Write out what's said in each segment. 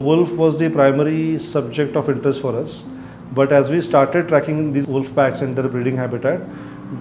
Wolf was the primary subject of interest for us, but as we started tracking these wolf packs and their breeding habitat,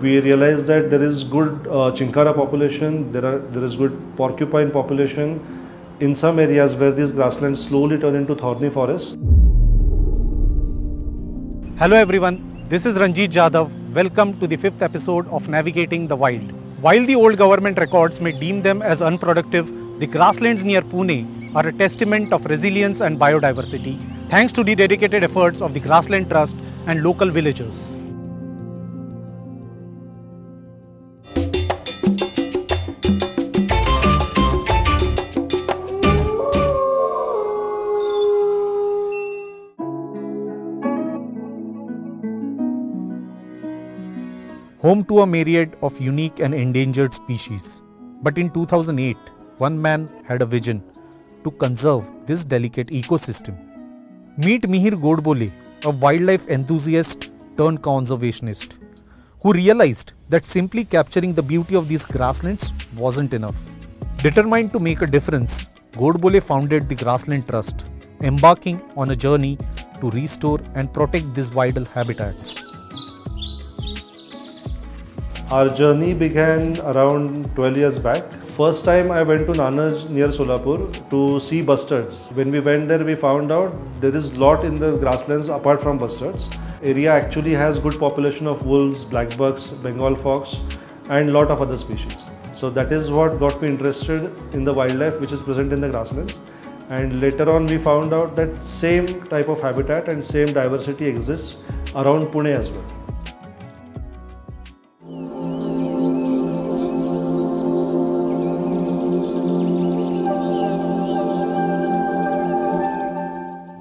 we realized that there is good chinkara population, there is good porcupine population in some areas where these grasslands slowly turn into thorny forests. Hello everyone, this is Ranjit Jadhav. Welcome to the 5th episode of Navigating the Wild. While the old government records may deem them as unproductive, the grasslands near Pune are a testament of resilience and biodiversity, thanks to the dedicated efforts of the Grassland Trust and local villagers. Home to a myriad of unique and endangered species. But in 2008, one man had a vision to conserve this delicate ecosystem. Meet Mihir Godbole, a wildlife enthusiast turned conservationist, who realized that simply capturing the beauty of these grasslands wasn't enough. Determined to make a difference, Godbole founded the Grassland Trust, embarking on a journey to restore and protect these vital habitats. Our journey began around 12 years back. First time I went to Nanaj near Solapur to see bustards. When we went there, we found out there is lot in the grasslands apart from bustards. Area actually has good population of wolves, black bucks, Bengal fox and lot of other species. So that is what got me interested in the wildlife which is present in the grasslands. And later on we found out that same type of habitat and same diversity exists around Pune as well.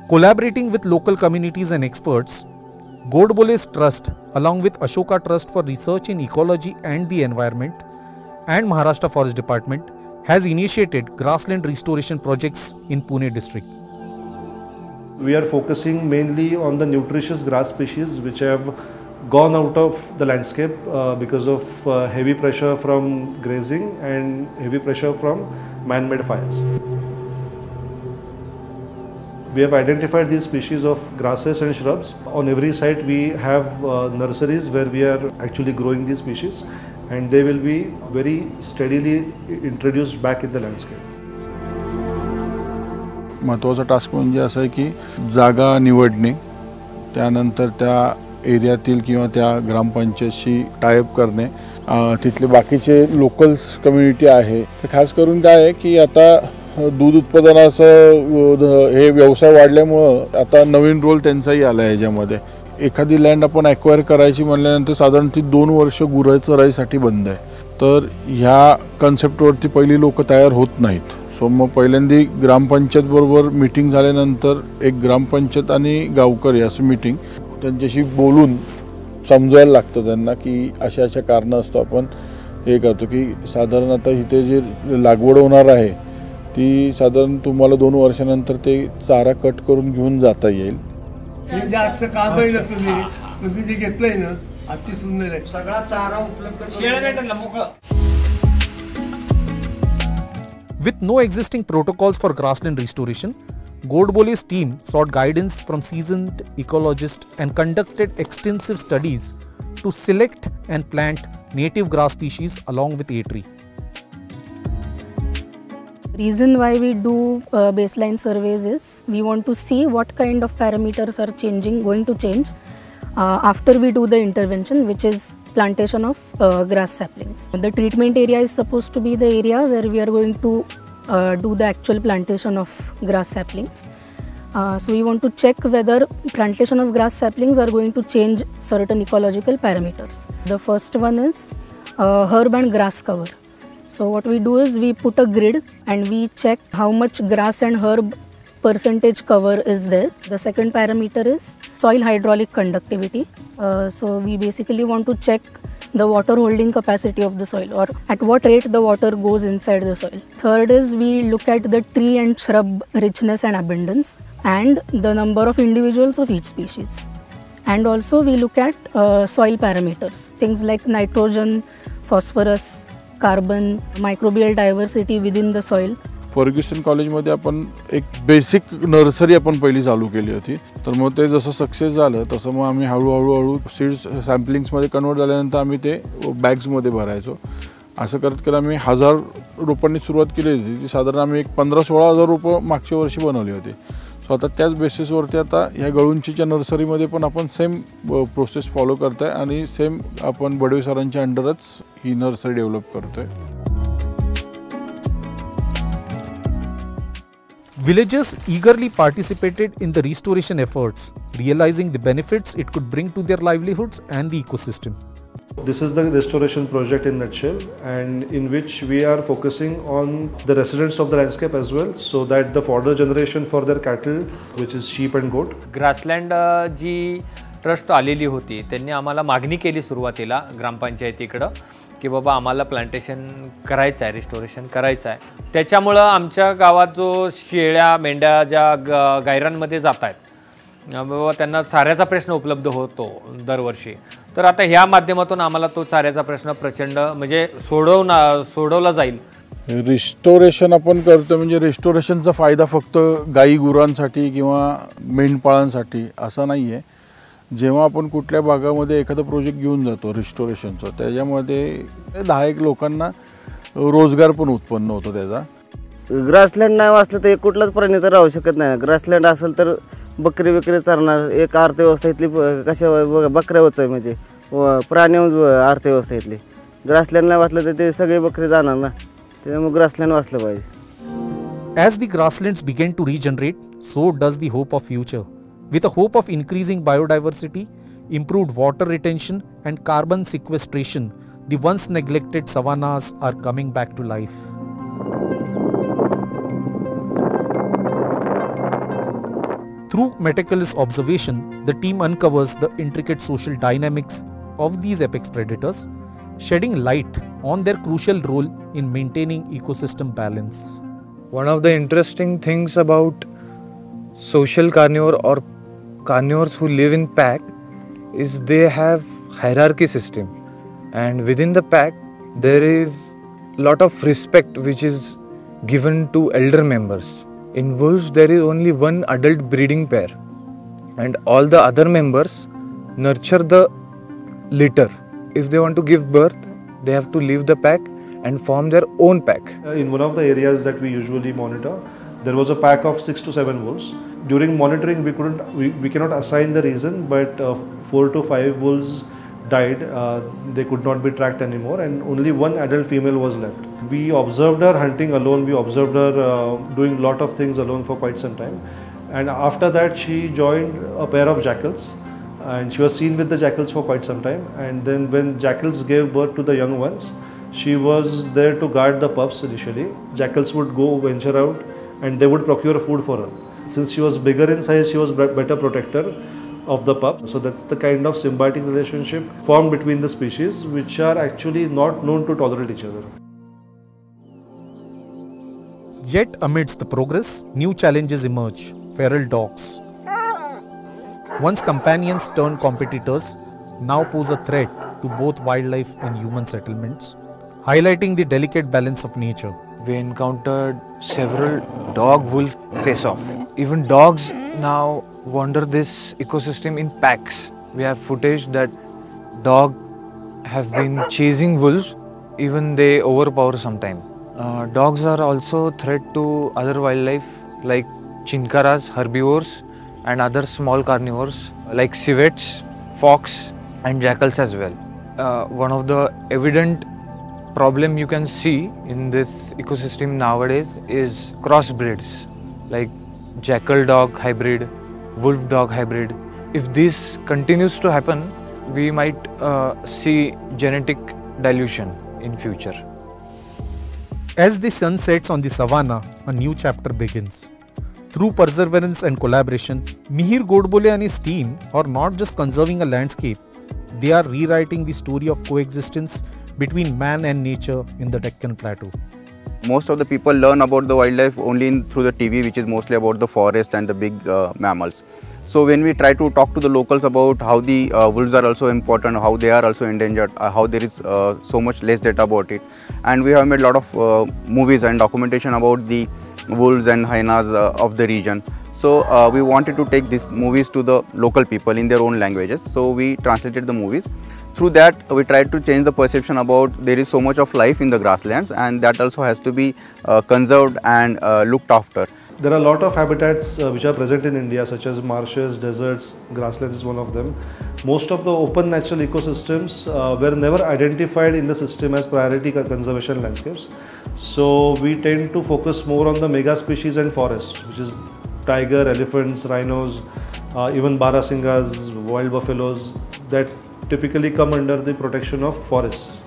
Collaborating with local communities and experts, Godbole's Trust, along with Ashoka Trust for Research in Ecology and the Environment and Maharashtra Forest Department, has initiated grassland restoration projects in Pune district. We are focusing mainly on the nutritious grass species which have gone out of the landscape because of heavy pressure from grazing and heavy pressure from man-made fires. We have identified these species of grasses and shrubs. On every site we have nurseries where we are actually growing these species, and they will be very steadily introduced back in the landscape. महत्त्वाचा task म्हणजे असं आहे की जागा निवडणे, त्यानंतर त्या एरियातील किंवा त्या ग्रामपंचायतशी टायअप करणे, तिथले बाकीचे लोकल्स कम्युनिटी आहे ते खास करून काय आहे की आता दूध उत्पादनाचं हे व्यवसाय वाढल्यामुळे आता नवीन रोल त्यांचाही आला आहे याच्यामध्ये. एखादी लँड आपण ॲक्वायर करायची म्हणल्यानंतर साधारण ती 2 वर्ष गुरं चराईसाठी बंद आहे. तर ह्या कन्सेप्टवरती पहिली लोक तयार होत नाहीत. सो मग पहिल्यांदा ग्रामपंचायत बरोबर मीटिंग झाल्यानंतर एक ग्रामपंचायत आणि गावकरी असं मीटिंग त्यांच्याशी बोलून समजवायला लागतं त्यांना की अशा अशा कारणं असतं आपण हे करतो की साधारण आता इथे जे लागवड होणार आहे ती साधारण तुम्हाला 2 वर्षानंतर ते चारा कट करून घेऊन जाता येईल. हे जे आजचं काम आहे ना तुम्ही जे घेतलंय ना अति सुंदर आहे. सगळा चारा उपलब्ध. With no existing protocols for grassland restoration, Godbole's team sought guidance from seasoned ecologists and conducted extensive studies to select and plant native grass species along with a tree. Reason why we do baseline surveys is we want to see what kind of parameters are going to change after we do the intervention, which is plantation of grass saplings. The treatment area is supposed to be the area where we are going to do the actual plantation of grass saplings. So we want to check whether plantation of grass saplings are going to change certain ecological parameters. The first one is herb and grass cover. So what we do is we put a grid and we check how much grass and herb percentage cover is there. The second parameter is soil hydraulic conductivity. So we basically want to check the water holding capacity of the soil, or at what rate the water goes inside the soil. Third is we look at the tree and shrub richness and abundance and the number of individuals of each species. And also we look at soil parameters, things like nitrogen, phosphorus, carbon, microbial diversity within the soil. Fergusson कॉलेजमध्ये आपण एक basic nursery आपण पहिली चालू केली होती. तर मग ते जसं सक्सेस झालं तसं मग आम्ही हळूहळू सीड्स सॅम्पलिंग्समध्ये कन्वर्ट झाल्यानंतर आम्ही ते बॅग्समध्ये भरायचो. असं करत करत आम्ही 1000 रोपांनी सुरुवात केली होती. ती साधारण आम्ही एक 15-16 हजार रोपं मागच्या वर्षी बनवली होती. सो आता त्याच बेसिसवरती आता ह्या गळुंचीच्या नर्सरीमध्ये पण आपण सेम प्रोसेस फॉलो करतो आहे आणि सेम आपण बडवे सरांच्या अंडरच ही नर्सरी डेव्हलप करतो आहे. Villagers eagerly participated in the restoration efforts, realizing the benefits it could bring to their livelihoods and the ecosystem. This is the restoration project in nutshell, and in which we are focusing on the residents of the landscape as well, so that the fodder generation for their cattle, which is sheep and goat. Grassland जी trust आलेली होती त्यांनी आम्हाला मागणी केली सुरुवातीला ग्रामपंचायतीकडं की बाबा आम्हाला प्लांटेशन करायचं आहे, रिस्टोरेशन करायचं आहे. त्याच्यामुळं आमच्या गावात जो शेळ्या मेंढ्या ज्या गायरांमध्ये जात आहेत बाबा त्यांना चाऱ्याचा प्रश्न उपलब्ध होतो दरवर्षी. तर आता ह्या माध्यमातून आम्हाला तो चाऱ्याचा प्रश्न प्रचंड म्हणजे सोडवला जाईल. रिस्टोरेशन आपण करतो म्हणजे रिस्टोरेशनचा फायदा फक्त गाई गुरांसाठी किंवा मेंढपाळांसाठी असा नाही आहे. जेव्हा आपण कुठल्या भागामध्ये एखादा प्रोजेक्ट घेऊन जातो रिस्टोरेशनचा त्याच्यामध्ये 10-1 लोकांना रोजगार पण उत्पन्न होतो त्याचा. ग्रासलँड नाही वाचलं तर कुठलाच प्राणी तर राहू शकत नाही. ग्रासलँड असेल तर बकरी बिकरी चालणार. एक अर्थव्यवस्था इथली कशा बकऱ्यावरच आहे म्हणजे प्राणी अर्थव्यवस्था इथली. ग्रासलँड नाही वाचलं तर ते सगळे बकरी जाणार ना. त्यामुळे ग्रासलँड वाचलं पाहिजे. As the grasslands begin to regenerate, so does the hope of future. With a hope of increasing biodiversity, improved water retention and carbon sequestration, the once neglected savannas are coming back to life. Through meticulous observation, the team uncovers the intricate social dynamics of these apex predators, shedding light on their crucial role in maintaining ecosystem balance. One of the interesting things about social carnivore or carnivores who live in pack is they have hierarchy system, and within the pack there is lot of respect which is given to elder members. In wolves there is only one adult breeding pair and all the other members nurture the litter. If they want to give birth they have to leave the pack and form their own pack. In one of the areas that we usually monitor, there was a pack of 6 to 7 wolves. During monitoring, we cannot assign the reason, but 4 to 5 wolves died. They could not be tracked anymore, and only one adult female was left. We observed her hunting alone. We observed her doing a lot of things alone for quite some time, and after that, she joined a pair of jackals, and she was seen with the jackals for quite some time. And then, when jackals gave birth to the young ones, she was there to guard the pups initially. Jackals would go venture out, and they would procure food for her. Since she was bigger in size, she was better protector of the pup. So that's the kind of symbiotic relationship formed between the species, which are actually not known to tolerate each other. Yet amidst the progress, new challenges emerge. Feral dogs, once companions turned competitors, now pose a threat to both wildlife and human settlements, highlighting the delicate balance of nature. We encountered several dog-wolf face-off. Even dogs now wander this ecosystem in packs. We have footage that dogs have been chasing wolves, even they overpower sometimes. Dogs are also a threat to other wildlife like chinkaras, herbivores, and other small carnivores like civets, fox, and jackals as well. One of the evident problem you can see in this ecosystem nowadays is crossbreeds like jackal dog hybrid, wolf dog hybrid. If this continues to happen, we might see genetic dilution in future. As the sun sets on the savanna, a new chapter begins. Through perseverance and collaboration, Mihir Godbole and his team are not just conserving a landscape, they are rewriting the story of coexistence between man and nature in the Deccan Plateau. Most of the people learn about the wildlife only through the TV, which is mostly about the forest and the big mammals. So when we try to talk to the locals about how the wolves are also important, how they are also endangered, how there is so much less data about it, and we have made a lot of movies and documentation about the wolves and hyenas of the region. So we wanted to take these movies to the local people in their own languages. So we translated the movies. Through that, we tried to change the perception about there is so much of life in the grasslands, and that also has to be conserved and looked after. There are a lot of habitats which are present in India, such as marshes, deserts, grasslands is one of them. Most of the open natural ecosystems were never identified in the system as priority conservation landscapes. So we tend to focus more on the mega species and forests, which is tiger, elephants, rhinos, even barasingas, wild buffaloes, that typically come under the protection of forests.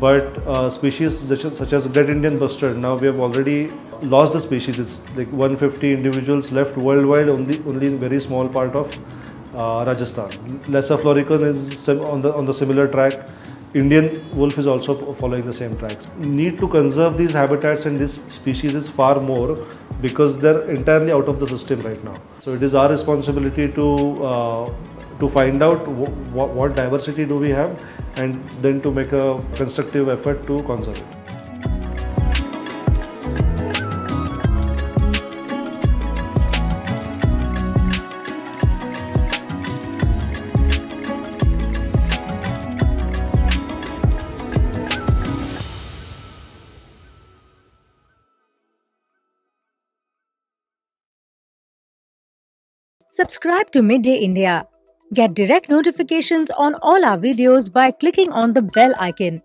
But species such as Great Indian Bustard, now we have already lost the species. It's like 150 individuals left worldwide, only in very small part of Rajasthan. Lesser Floricon is on the similar track. Indian wolf is also following the same tracks. Need to conserve these habitats and this species is far more because they're entirely out of the system right now. So it is our responsibility to find out what diversity do we have and then to make a constructive effort to conserve it. Subscribe to Midday India. Get direct notifications on all our videos by clicking on the bell icon.